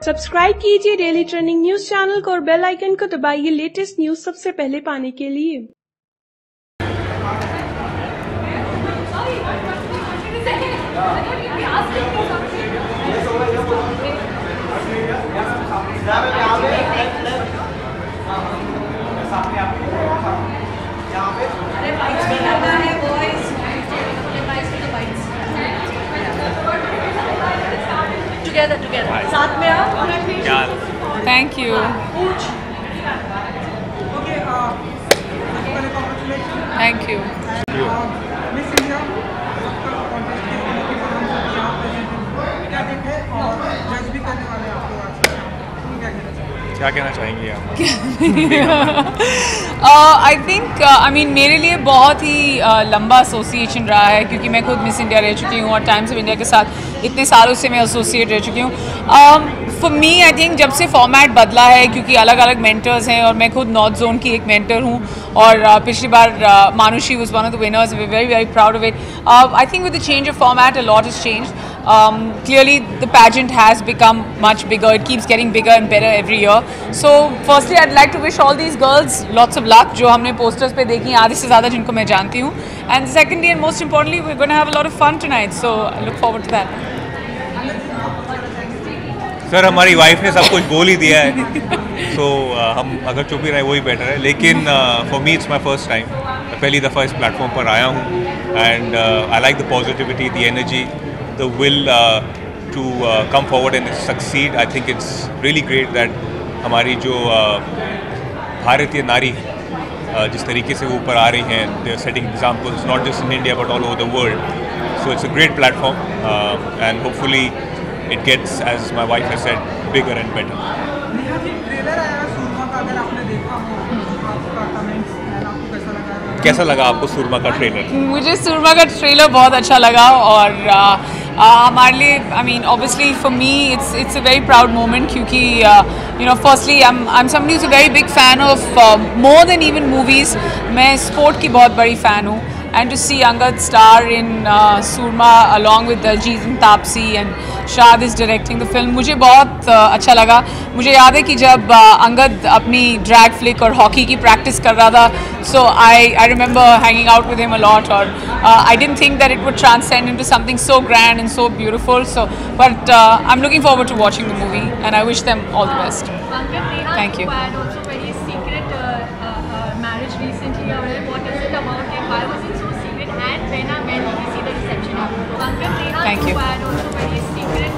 Subscribe कीजिए daily trending news channel को और बेल आइकन को दबाइए लेटेस्ट न्यूज सबसे पहले पाने के लिए। Together. साथ में आप। Thank you. Thank you. Miss India contest के मौके पर हम सब यहाँ प्रेजेंट हैं, क्या देखे और जज भी करने वाले हैं आपको आज क्या कहना चाहेंगे आप? आई थिंक मेरे लिए बहुत ही लंबा एसोसिएशन रहा है क्योंकि मैं खुद मिस इंडिया रह चुकी हूँ और टाइम्स ऑफ इंडिया के साथ इतने सालों से मैं एसोसिएट रह चुकी हूँ। फॉर मी आई थिंक जब से फॉर्मेट बदला है क्योंकि अलग अलग मेंटर्स हैं और मैं खुद नॉर्थ जोन की एक मेंटर हूँ और पिछली बार Manushi was one of the winners, we very very proud of it. I think with the change of format a lot is changed. Clearly the pageant has become much bigger. It keeps getting bigger and better every year. So firstly I'd like to wish all these girls lots of luck जो हमने posters पे देखी आधे से ज़्यादा जिनको मैं जानती हूँ. And secondly and most importantly we're going to have a lot of fun tonight. So I look forward to that. Sir हमारी वाइफ ने सब कुछ बोल ही दिया है so हम अगर चुप ही रहे वही बेटर है, लेकिन for me it's my first time, पहली दफ़ा इस प्लेटफॉर्म पर आया हूँ and I like the positivity, the energy, the will to come forward and succeed. I think it's really great that हमारी जो भारतीय नारी जिस तरीके से वो ऊपर आ रही हैं, they are setting examples not just in India but all over the world. So it's a great platform and hopefully it gets, as my wife has said, bigger and better. कैसा लगा आपको सुरमा का ट्रेलर? मुझे सुरमा का trailer बहुत अच्छा लगा और हमारे लिए obviously for me it's a very proud moment क्योंकि firstly I'm somebody who's a very big fan of more than even movies. मैं स्पोर्ट की बहुत बड़ी फ़ैन हूँ and to see Angad star in Surma along with Daljit and Taapsee and Shad is directing the film, मुझे बहुत अच्छा लगा. मुझे याद है कि जब अंगद अपनी ड्रैग फ्लिक और हॉकी की प्रैक्टिस कर रहा था, so I remember hanging out with him a lot or I didn't think that it would transcend into something so grand and so beautiful. So but I'm looking forward to watching the movie and I wish them all the best. Thank you. Also very secret marriage recently. What is it about it? Why was it so secret? And when did you see the reception of it? Thank you. Also very secret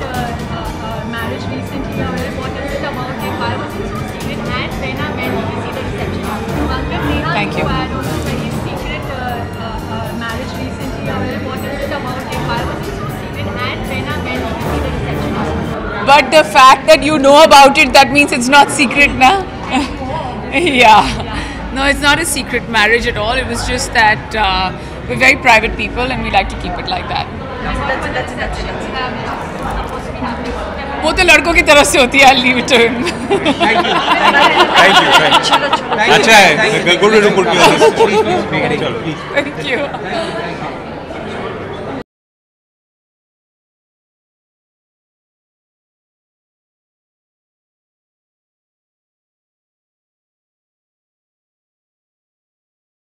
marriage recently. What is it about it? Why was it so secret? And when did you see the reception of it? Thank you. Also very secret marriage recently. What is it about it? Why was it so secret? And when did you see the reception of it? But the fact that you know about it, that means it's not secret, na? Yeah. No, it's not a secret marriage at all. It was just that we're very private people and we like to keep it like that. वो तो लड़कों की तरफ से होती है. I'll leave it to him. अच्छा है, good to do. Thank you.